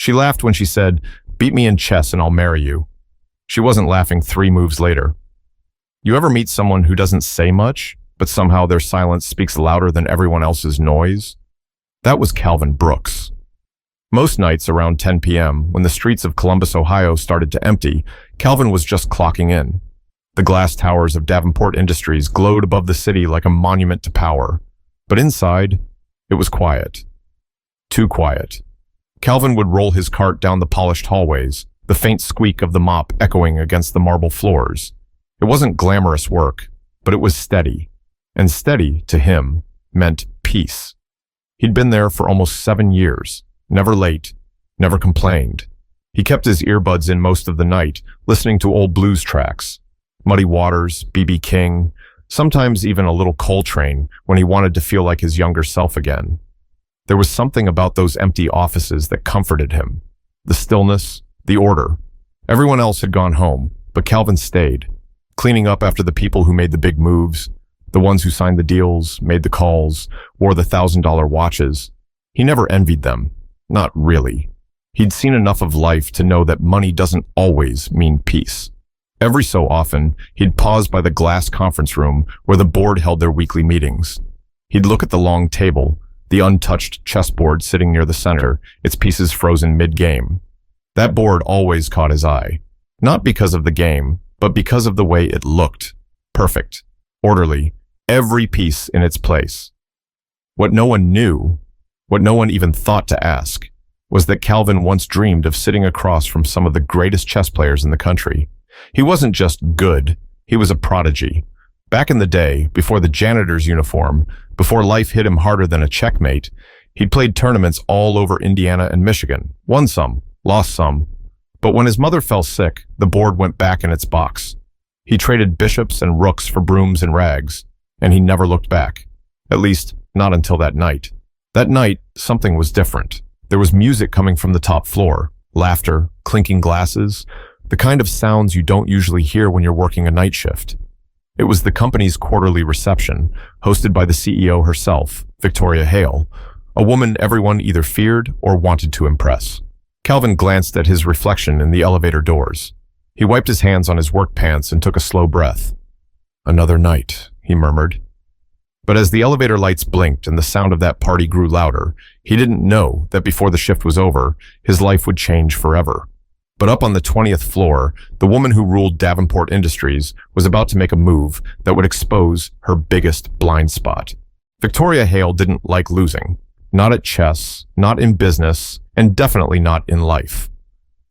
She laughed when she said, "Beat me in chess and I'll marry you." She wasn't laughing 3 moves later. You ever meet someone who doesn't say much, but somehow their silence speaks louder than everyone else's noise? That was Calvin Brooks. Most nights around 10 p.m., when the streets of Columbus, Ohio started to empty, Calvin was just clocking in. The glass towers of Davenport Industries glowed above the city like a monument to power. But inside, it was quiet. Too quiet. Calvin would roll his cart down the polished hallways, the faint squeak of the mop echoing against the marble floors. It wasn't glamorous work, but it was steady. And steady, to him, meant peace. He'd been there for almost 7 years, never late, never complained. He kept his earbuds in most of the night, listening to old blues tracks. Muddy Waters, B.B. King, sometimes even a little Coltrane when he wanted to feel like his younger self again. There was something about those empty offices that comforted him. The stillness, the order. Everyone else had gone home, but Calvin stayed, cleaning up after the people who made the big moves, the ones who signed the deals, made the calls, wore the $1,000 watches. He never envied them. Not really. He'd seen enough of life to know that money doesn't always mean peace. Every so often, he'd pause by the glass conference room where the board held their weekly meetings. He'd look at the long table, the untouched chessboard sitting near the center, its pieces frozen mid-game. That board always caught his eye. Not because of the game, but because of the way it looked. Perfect. Orderly. Every piece in its place. What no one knew, what no one even thought to ask, was that Calvin once dreamed of sitting across from some of the greatest chess players in the country. He wasn't just good, he was a prodigy. Back in the day, before the janitor's uniform, before life hit him harder than a checkmate, he'd played tournaments all over Indiana and Michigan, won some, lost some. But when his mother fell sick, the board went back in its box. He traded bishops and rooks for brooms and rags, and he never looked back. At least, not until that night. That night, something was different. There was music coming from the top floor, laughter, clinking glasses, the kind of sounds you don't usually hear when you're working a night shift. It was the company's quarterly reception, hosted by the CEO herself, Victoria Hale, a woman everyone either feared or wanted to impress. Calvin glanced at his reflection in the elevator doors. He wiped his hands on his work pants and took a slow breath. "Another night," he murmured. But as the elevator lights blinked and the sound of that party grew louder, he didn't know that before the shift was over, his life would change forever. But up on the 20th floor, the woman who ruled Davenport Industries was about to make a move that would expose her biggest blind spot. Victoria Hale didn't like losing. Not at chess, not in business, and definitely not in life.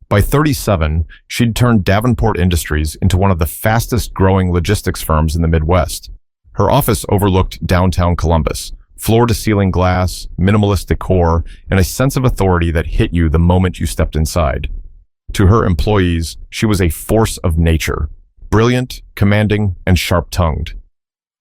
By 37, she'd turned Davenport Industries into one of the fastest growing logistics firms in the Midwest. Her office overlooked downtown Columbus, floor-to-ceiling glass, minimalist decor, and a sense of authority that hit you the moment you stepped inside. To her employees, she was a force of nature, brilliant, commanding, and sharp-tongued.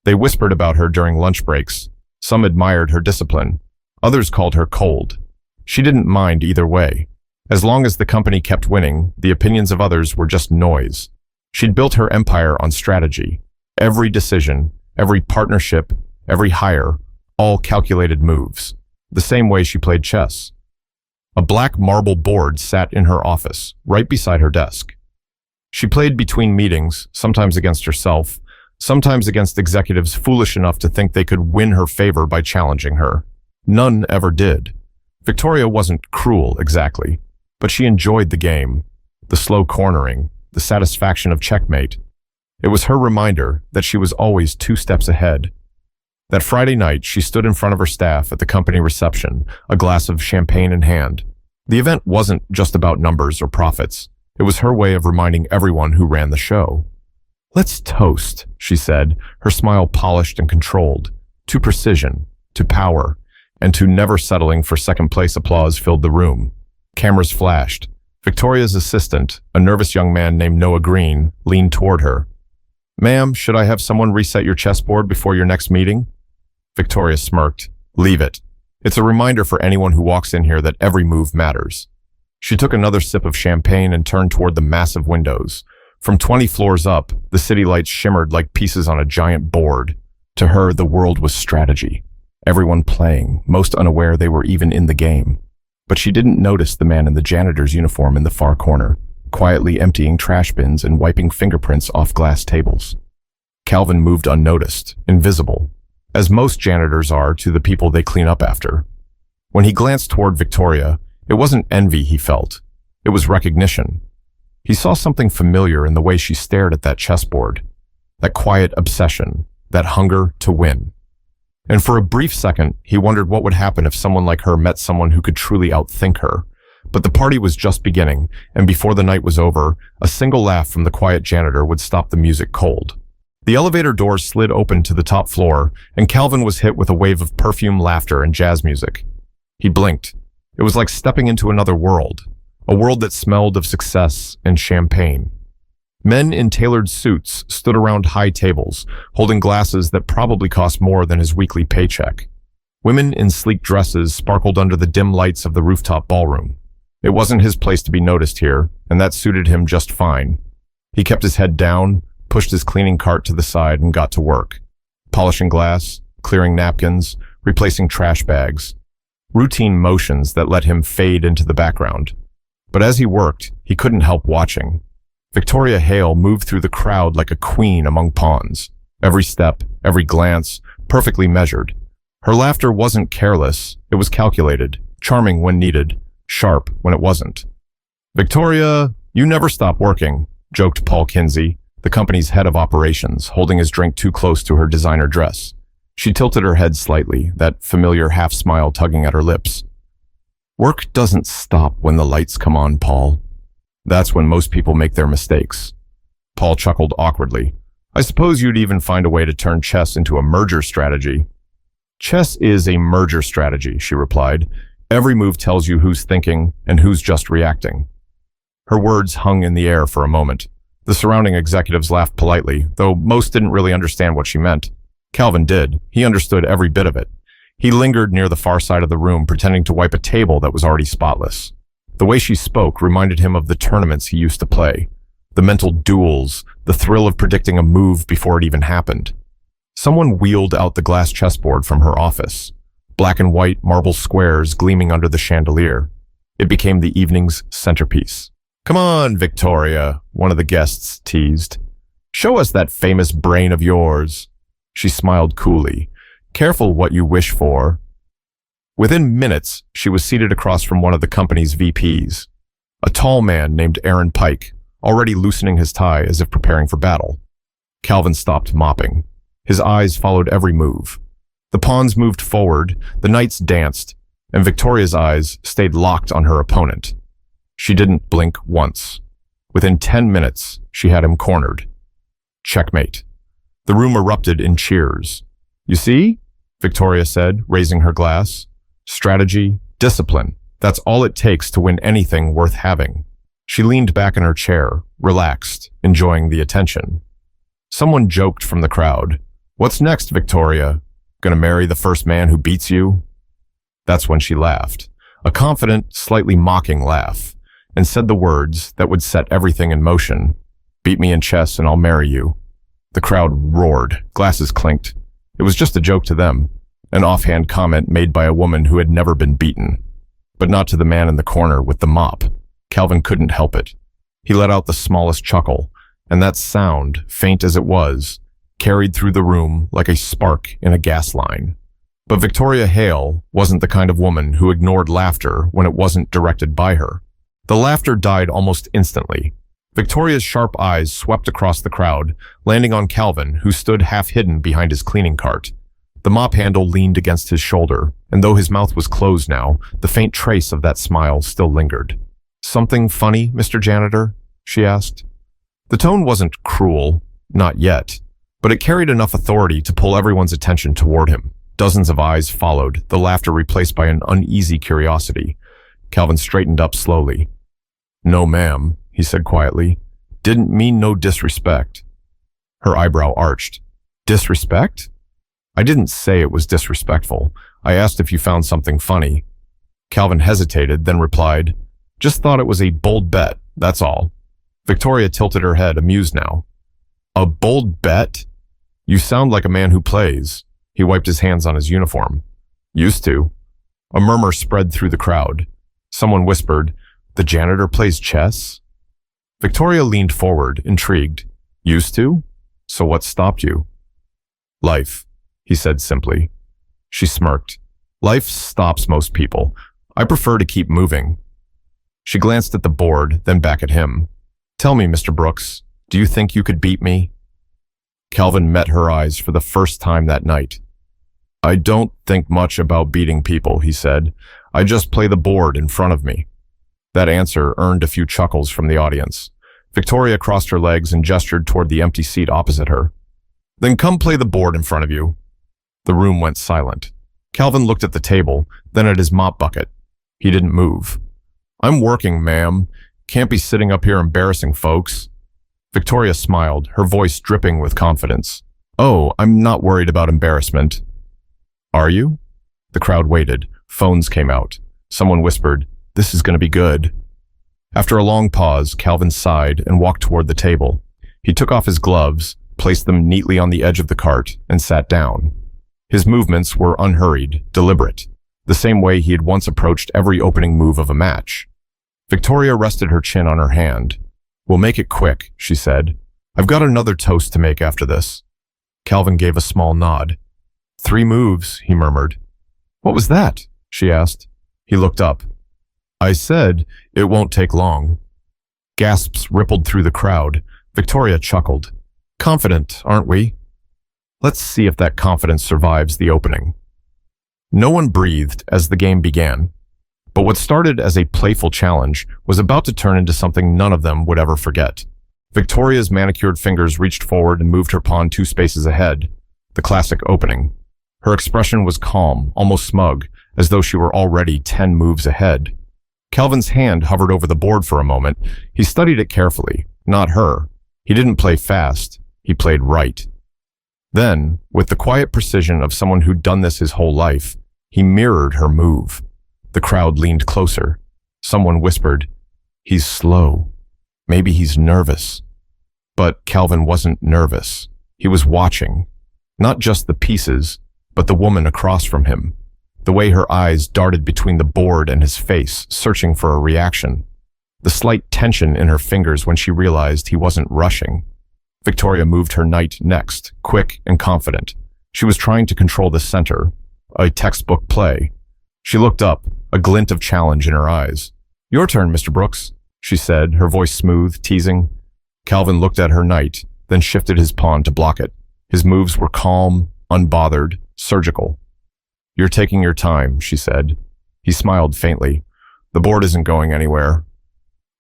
They whispered about her during lunch breaks. Some admired her discipline. Others called her cold. She didn't mind either way. As long as the company kept winning, the opinions of others were just noise. She'd built her empire on strategy. Every decision, every partnership, every hire, all calculated moves. The same way she played chess. A black marble board sat in her office, right beside her desk. She played between meetings, sometimes against herself, sometimes against executives foolish enough to think they could win her favor by challenging her. None ever did. Victoria wasn't cruel, exactly, but she enjoyed the game, the slow cornering, the satisfaction of checkmate. It was her reminder that she was always 2 steps ahead. That Friday night, she stood in front of her staff at the company reception, a glass of champagne in hand. The event wasn't just about numbers or profits. It was her way of reminding everyone who ran the show. "Let's toast," she said, her smile polished and controlled. To precision, to power, and to never settling for second-place applause filled the room. Cameras flashed. Victoria's assistant, a nervous young man named Noah Green, leaned toward her. "Ma'am, should I have someone reset your chessboard before your next meeting?" Victoria smirked. "Leave it. It's a reminder for anyone who walks in here that every move matters." She took another sip of champagne and turned toward the massive windows. From 20 floors up, the city lights shimmered like pieces on a giant board. To her, the world was strategy. Everyone playing, most unaware they were even in the game. But she didn't notice the man in the janitor's uniform in the far corner, quietly emptying trash bins and wiping fingerprints off glass tables. Calvin moved unnoticed, invisible, as most janitors are to the people they clean up after. When he glanced toward Victoria, it wasn't envy he felt. It was recognition. He saw something familiar in the way she stared at that chessboard, that quiet obsession, that hunger to win. And for a brief second, he wondered what would happen if someone like her met someone who could truly outthink her. But the party was just beginning, and before the night was over, a single laugh from the quiet janitor would stop the music cold. The elevator doors slid open to the top floor, and Calvin was hit with a wave of perfume, laughter, and jazz music. He blinked. It was like stepping into another world, a world that smelled of success and champagne. Men in tailored suits stood around high tables, holding glasses that probably cost more than his weekly paycheck. Women in sleek dresses sparkled under the dim lights of the rooftop ballroom. It wasn't his place to be noticed here, and that suited him just fine. He kept his head down, pushed his cleaning cart to the side, and got to work. Polishing glass, clearing napkins, replacing trash bags. Routine motions that let him fade into the background. But as he worked, he couldn't help watching. Victoria Hale moved through the crowd like a queen among pawns. Every step, every glance, perfectly measured. Her laughter wasn't careless, it was calculated, charming when needed, sharp when it wasn't. "Victoria, you never stop working," joked Paul Kinsey, the company's head of operations, holding his drink too close to her designer dress. She tilted her head slightly, that familiar half-smile tugging at her lips. "Work doesn't stop when the lights come on, Paul. That's when most people make their mistakes." Paul chuckled awkwardly. "I suppose you'd even find a way to turn chess into a merger strategy." "Chess is a merger strategy," she replied. "Every move tells you who's thinking and who's just reacting." Her words hung in the air for a moment. The surrounding executives laughed politely, though most didn't really understand what she meant. Calvin did. He understood every bit of it. He lingered near the far side of the room, pretending to wipe a table that was already spotless. The way she spoke reminded him of the tournaments he used to play. The mental duels, the thrill of predicting a move before it even happened. Someone wheeled out the glass chessboard from her office. Black and white marble squares gleaming under the chandelier. It became the evening's centerpiece. "Come on, Victoria," one of the guests teased. "Show us that famous brain of yours." She smiled coolly. "Careful what you wish for." Within minutes, she was seated across from one of the company's VPs, a tall man named Aaron Pike, already loosening his tie as if preparing for battle. Calvin stopped mopping. His eyes followed every move. The pawns moved forward, the knights danced, and Victoria's eyes stayed locked on her opponent. She didn't blink once. Within 10 minutes, she had him cornered. Checkmate. The room erupted in cheers. "You see?" Victoria said, raising her glass. "Strategy, discipline. That's all it takes to win anything worth having." She leaned back in her chair, relaxed, enjoying the attention. Someone joked from the crowd. "What's next, Victoria? Gonna marry the first man who beats you?" That's when she laughed, a confident, slightly mocking laugh, and said the words that would set everything in motion. "Beat me in chess and I'll marry you." The crowd roared, glasses clinked. It was just a joke to them, an offhand comment made by a woman who had never been beaten. But not to the man in the corner with the mop. Calvin couldn't help it. He let out the smallest chuckle, and that sound, faint as it was, carried through the room like a spark in a gas line. But Victoria Hale wasn't the kind of woman who ignored laughter when it wasn't directed by her. The laughter died almost instantly. Victoria's sharp eyes swept across the crowd, landing on Calvin, who stood half-hidden behind his cleaning cart. The mop handle leaned against his shoulder, and though his mouth was closed now, the faint trace of that smile still lingered. "Something funny, Mr. Janitor?" she asked. The tone wasn't cruel, not yet, but it carried enough authority to pull everyone's attention toward him. Dozens of eyes followed, the laughter replaced by an uneasy curiosity. Calvin straightened up slowly. "No, ma'am," he said quietly. "Didn't mean no disrespect." Her eyebrow arched. "Disrespect?" "I didn't say it was disrespectful. I asked if you found something funny." Calvin hesitated, then replied, "Just thought it was a bold bet, that's all." Victoria tilted her head, amused now. "A bold bet? You sound like a man who plays." He wiped his hands on his uniform. "Used to." A murmur spread through the crowd. Someone whispered, "The janitor plays chess?" Victoria leaned forward, intrigued. "Used to? So what stopped you?" "Life," he said simply. She smirked. "Life stops most people. I prefer to keep moving." She glanced at the board, then back at him. "Tell me, Mr. Brooks, do you think you could beat me?" Calvin met her eyes for the first time that night. "I don't think much about beating people," he said. "I just play the board in front of me." That answer earned a few chuckles from the audience. Victoria crossed her legs and gestured toward the empty seat opposite her. "Then come play the board in front of you." The room went silent. Calvin looked at the table, then at his mop bucket. He didn't move. "I'm working, ma'am. Can't be sitting up here embarrassing folks." Victoria smiled, her voice dripping with confidence. "Oh, I'm not worried about embarrassment." "Are you?" The crowd waited. Phones came out. Someone whispered, "This is going to be good." After a long pause, Calvin sighed and walked toward the table. He took off his gloves, placed them neatly on the edge of the cart, and sat down. His movements were unhurried, deliberate, the same way he had once approached every opening move of a match. Victoria rested her chin on her hand. "We'll make it quick," she said. "I've got another toast to make after this." Calvin gave a small nod. "3 moves," he murmured. "What was that?" she asked. He looked up. "I said it won't take long." Gasps rippled through the crowd. Victoria chuckled. "Confident, aren't we?" Let's see if that confidence survives the opening. No one breathed as the game began. But what started as a playful challenge was about to turn into something none of them would ever forget. Victoria's manicured fingers reached forward and moved her pawn 2 spaces ahead. The classic opening. Her expression was calm, almost smug, as though she were already 10 moves ahead. Calvin's hand hovered over the board for a moment. He studied it carefully, not her. He didn't play fast. He played right. Then, with the quiet precision of someone who'd done this his whole life, he mirrored her move. The crowd leaned closer. Someone whispered, "He's slow. Maybe he's nervous." But Calvin wasn't nervous. He was watching. Not just the pieces, but the woman across from him. The way her eyes darted between the board and his face, searching for a reaction. The slight tension in her fingers when she realized he wasn't rushing. Victoria moved her knight next, quick and confident. She was trying to control the center, a textbook play. She looked up, a glint of challenge in her eyes. "Your turn, Mr. Brooks," she said, her voice smooth, teasing. Calvin looked at her knight, then shifted his pawn to block it. His moves were calm, unbothered, surgical. "You're taking your time," she said. He smiled faintly. "The board isn't going anywhere."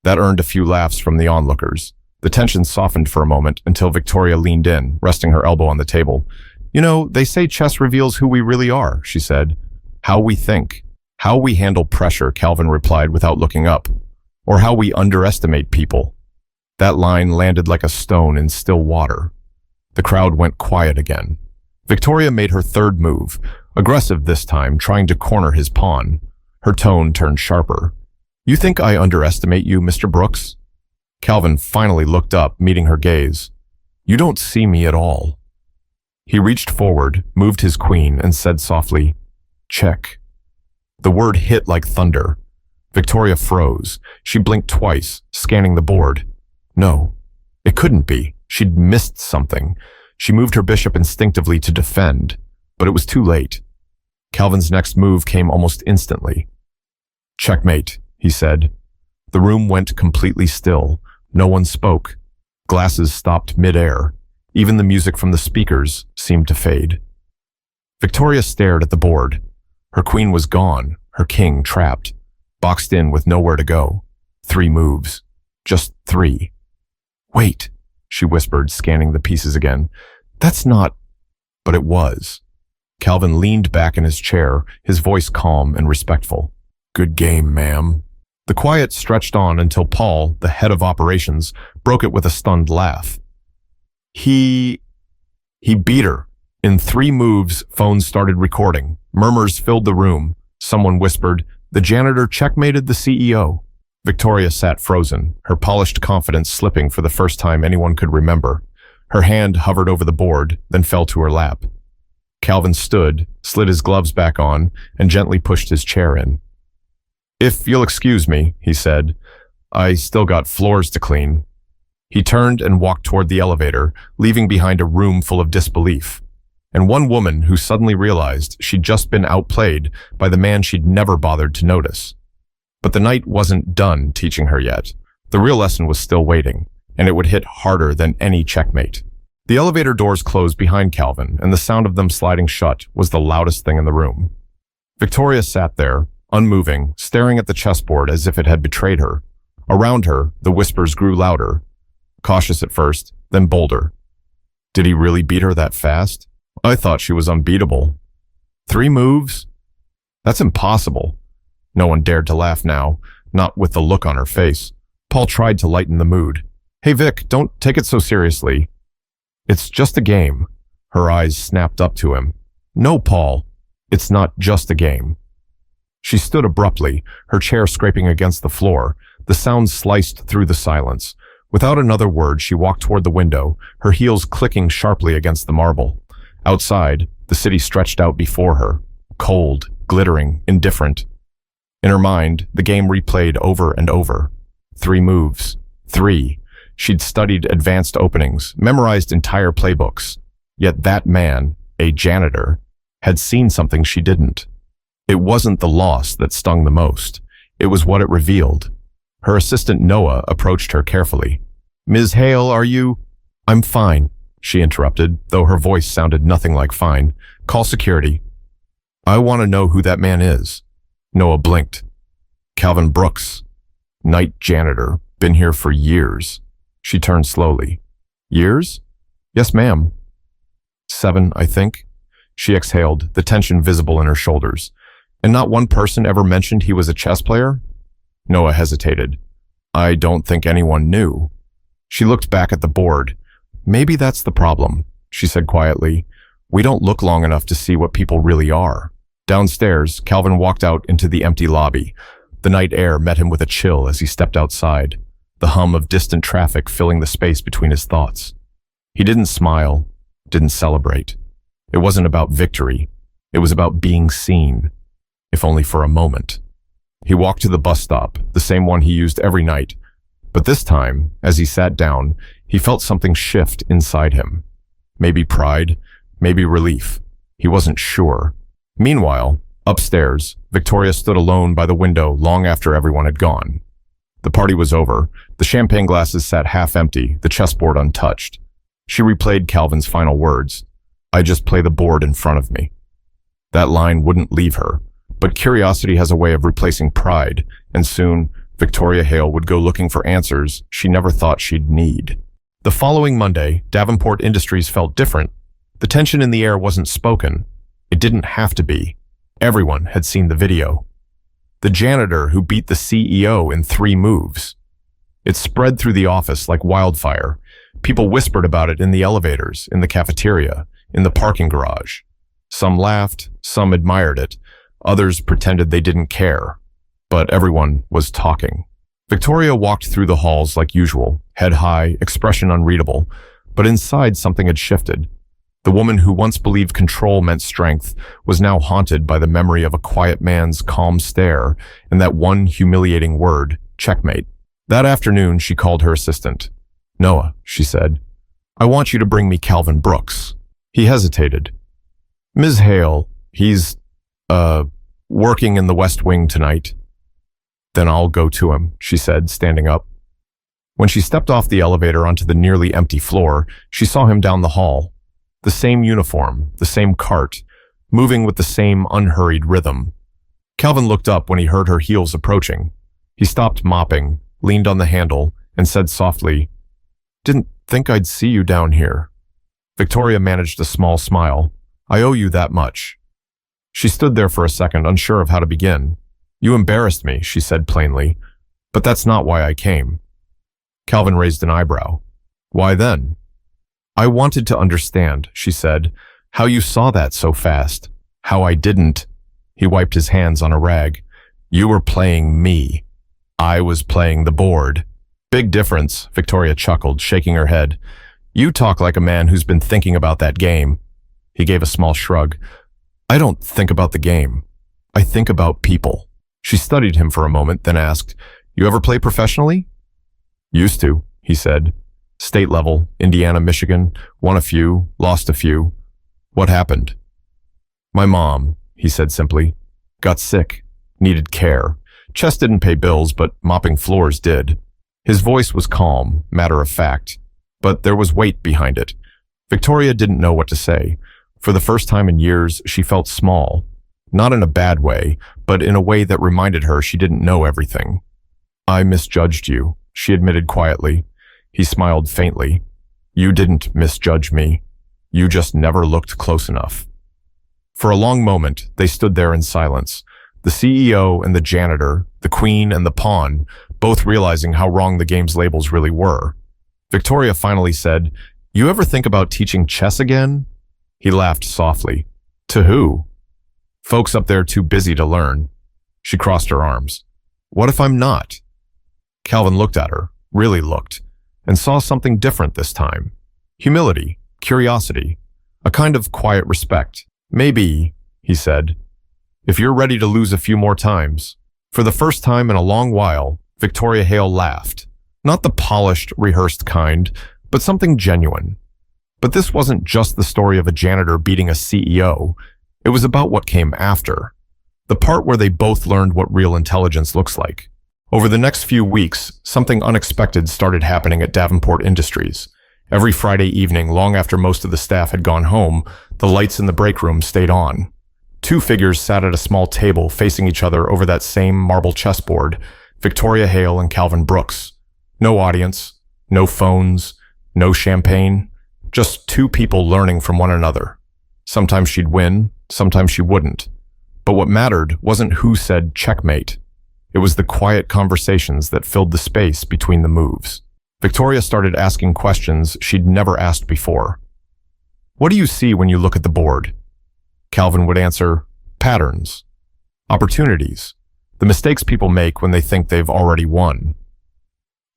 That earned a few laughs from the onlookers. The tension softened for a moment until Victoria leaned in, resting her elbow on the table. "You know, they say chess reveals who we really are," she said. "How we think. How we handle pressure," Calvin replied without looking up. "Or how we underestimate people." That line landed like a stone in still water. The crowd went quiet again. Victoria made her 3rd move, aggressive this time, trying to corner his pawn. Her tone turned sharper. "You think I underestimate you, Mr. Brooks?" Calvin finally looked up, meeting her gaze. "You don't see me at all." He reached forward, moved his queen, and said softly, "Check." The word hit like thunder. Victoria froze. She blinked twice, scanning the board. No, it couldn't be. She'd missed something. She moved her bishop instinctively to defend, but it was too late. Calvin's next move came almost instantly. "Checkmate," he said. The room went completely still. No one spoke. Glasses stopped mid-air. Even the music from the speakers seemed to fade. Victoria stared at the board. Her queen was gone, her king trapped, boxed in with nowhere to go. 3 moves. Just 3. "Wait," she whispered, scanning the pieces again. "That's not—" But it was. Calvin leaned back in his chair, his voice calm and respectful. "Good game, ma'am." The quiet stretched on until Paul, the head of operations, broke it with a stunned laugh. He beat her. In 3 moves, phones started recording. Murmurs filled the room. Someone whispered, "The janitor checkmated the CEO." Victoria sat frozen, her polished confidence slipping for the first time anyone could remember. Her hand hovered over the board, then fell to her lap. Calvin stood, slid his gloves back on, and gently pushed his chair in. If you'll excuse me, he said, I still got floors to clean. He turned and walked toward the elevator, leaving behind a room full of disbelief, and one woman who suddenly realized she'd just been outplayed by the man she'd never bothered to notice. But the night wasn't done teaching her yet. The real lesson was still waiting, and it would hit harder than any checkmate. The elevator doors closed behind Calvin, and the sound of them sliding shut was the loudest thing in the room. Victoria sat there, unmoving, staring at the chessboard as if it had betrayed her. Around her, the whispers grew louder, cautious at first, then bolder. Did he really beat her that fast? I thought she was unbeatable. 3 moves? That's impossible. No one dared to laugh now, not with the look on her face. Paul tried to lighten the mood. Hey Vic, don't take it so seriously. It's just a game. Her eyes snapped up to him. No, Paul, it's not just a game. She stood abruptly, her chair scraping against the floor. The sound sliced through the silence. Without another word, she walked toward the window, her heels clicking sharply against the marble. Outside, the city stretched out before her, cold, glittering, indifferent. In her mind, the game replayed over and over. 3 moves. 3. She'd studied advanced openings, memorized entire playbooks. Yet that man, a janitor, had seen something she didn't. It wasn't the loss that stung the most. It was what it revealed. Her assistant Noah approached her carefully. Ms. Hale, are you? I'm fine, she interrupted, though her voice sounded nothing like fine. Call security. I want to know who that man is. Noah blinked. Calvin Brooks. Night janitor. Been here for years. She turned slowly. Years? Yes, ma'am. 7, I think. She exhaled, the tension visible in her shoulders. And not one person ever mentioned he was a chess player? Noah hesitated. I don't think anyone knew. She looked back at the board. Maybe that's the problem, she said quietly. We don't look long enough to see what people really are. Downstairs, Calvin walked out into the empty lobby. The night air met him with a chill as he stepped outside, the hum of distant traffic filling the space between his thoughts. He didn't smile, didn't celebrate. It wasn't about victory. It was about being seen, if only for a moment. He walked to the bus stop, the same one he used every night. But this time, as he sat down, he felt something shift inside him. Maybe pride, maybe relief. He wasn't sure. Meanwhile, upstairs, Victoria stood alone by the window long after everyone had gone. The party was over. The champagne glasses sat half empty, the chessboard untouched. She replayed Calvin's final words. I just play the board in front of me. That line wouldn't leave her, but curiosity has a way of replacing pride, and soon Victoria Hale would go looking for answers she never thought she'd need. The following Monday, Davenport Industries felt different. The tension in the air wasn't spoken. It didn't have to be. Everyone had seen the video. The janitor who beat the CEO in 3 moves. It spread through the office like wildfire. People whispered about it in the elevators, in the cafeteria, in the parking garage. Some laughed, some admired it, others pretended they didn't care. But everyone was talking. Victoria walked through the halls like usual, head high, expression unreadable, but inside something had shifted. The woman who once believed control meant strength was now haunted by the memory of a quiet man's calm stare and that one humiliating word, checkmate. That afternoon, she called her assistant. Noah, she said, I want you to bring me Calvin Brooks. He hesitated. Ms. Hale, he's, working in the West Wing tonight. Then I'll go to him, she said, standing up. When she stepped off the elevator onto the nearly empty floor, she saw him down the hall. The same uniform, the same cart, moving with the same unhurried rhythm. Calvin looked up when he heard her heels approaching. He stopped mopping, leaned on the handle, and said softly, Didn't think I'd see you down here. Victoria managed a small smile. I owe you that much. She stood there for a second, unsure of how to begin. You embarrassed me, she said plainly, but that's not why I came. Calvin raised an eyebrow. Why then? I wanted to understand, she said, how you saw that so fast. How I didn't. He wiped his hands on a rag. You were playing me. I was playing the board. Big difference, Victoria chuckled, shaking her head. You talk like a man who's been thinking about that game. He gave a small shrug. I don't think about the game. I think about people. She studied him for a moment, then asked, "You ever play professionally?" "Used to," he said. "State level, Indiana, Michigan, won a few, lost a few." "What happened?" "My mom," he said simply, "got sick, needed care. Chess didn't pay bills, but mopping floors did." His voice was calm, matter of fact, but there was weight behind it. Victoria didn't know what to say. For the first time in years, she felt small. Not in a bad way, but in a way that reminded her she didn't know everything. "I misjudged you," she admitted quietly. He smiled faintly. "You didn't misjudge me. You just never looked close enough." For a long moment, they stood there in silence. The CEO and the janitor, the queen and the pawn, both realizing how wrong the game's labels really were. Victoria finally said, "You ever think about teaching chess again?" He laughed softly. "To who?" "Folks up there too busy to learn." She crossed her arms. "What if I'm not?" Calvin looked at her, really looked, and saw something different this time. Humility, curiosity, a kind of quiet respect. "Maybe," he said, "if you're ready to lose a few more times." For the first time in a long while, Victoria Hale laughed. Not the polished, rehearsed kind, but something genuine. But this wasn't just the story of a janitor beating a CEO. It was about what came after. The part where they both learned what real intelligence looks like. Over the next few weeks, something unexpected started happening at Davenport Industries. Every Friday evening, long after most of the staff had gone home, the lights in the break room stayed on. Two figures sat at a small table facing each other over that same marble chessboard, Victoria Hale and Calvin Brooks. No audience, no phones, no champagne, just two people learning from one another. Sometimes she'd win, sometimes she wouldn't. But what mattered wasn't who said checkmate. It was the quiet conversations that filled the space between the moves. Victoria started asking questions she'd never asked before. "What do you see when you look at the board?" Calvin would answer, "Patterns. Opportunities. The mistakes people make when they think they've already won."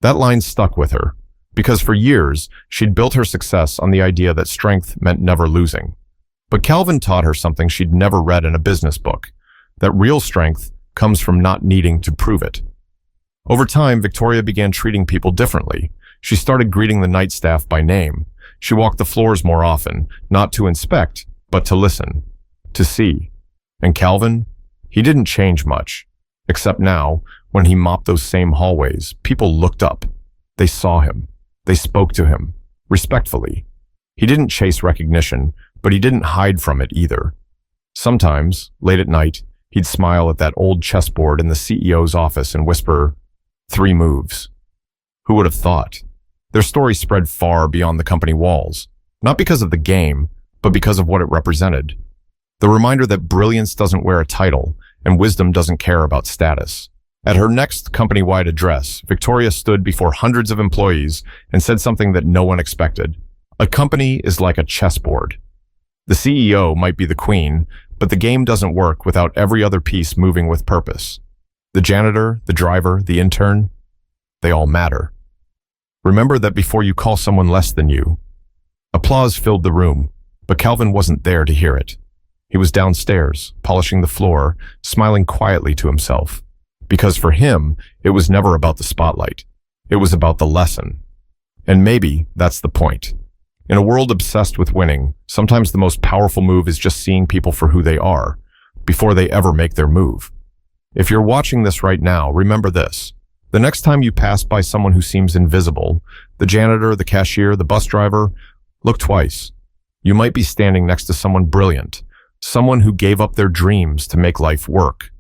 That line stuck with her, because for years, she'd built her success on the idea that strength meant never losing. But Calvin taught her something she'd never read in a business book, that real strength comes from not needing to prove it. Over time, Victoria began treating people differently. She started greeting the night staff by name. She walked the floors more often, not to inspect, but to listen, to see. And Calvin, he didn't change much. Except now, when he mopped those same hallways, people looked up. They saw him. They spoke to him, respectfully. He didn't chase recognition, but he didn't hide from it either. Sometimes, late at night, he'd smile at that old chessboard in the CEO's office and whisper, "3 moves." Who would have thought? Their story spread far beyond the company walls, not because of the game, but because of what it represented. The reminder that brilliance doesn't wear a title and wisdom doesn't care about status. At her next company-wide address, Victoria stood before hundreds of employees and said something that no one expected. A company is like a chessboard. The CEO might be the queen, but the game doesn't work without every other piece moving with purpose. The janitor, the driver, the intern, they all matter. Remember that before you call someone less than you. Applause filled the room, but Calvin wasn't there to hear it. He was downstairs, polishing the floor, smiling quietly to himself. Because for him, it was never about the spotlight. It was about the lesson. And maybe that's the point. In a world obsessed with winning, sometimes the most powerful move is just seeing people for who they are, before they ever make their move. If you're watching this right now, remember this. The next time you pass by someone who seems invisible, the janitor, the cashier, the bus driver, look twice. You might be standing next to someone brilliant, someone who gave up their dreams to make life work,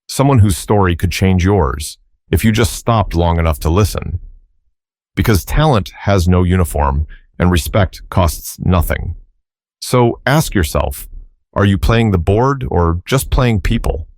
someone whose story could change yours if you just stopped long enough to listen. Because talent has no uniform and respect costs nothing. So ask yourself, are you playing the board or just playing people?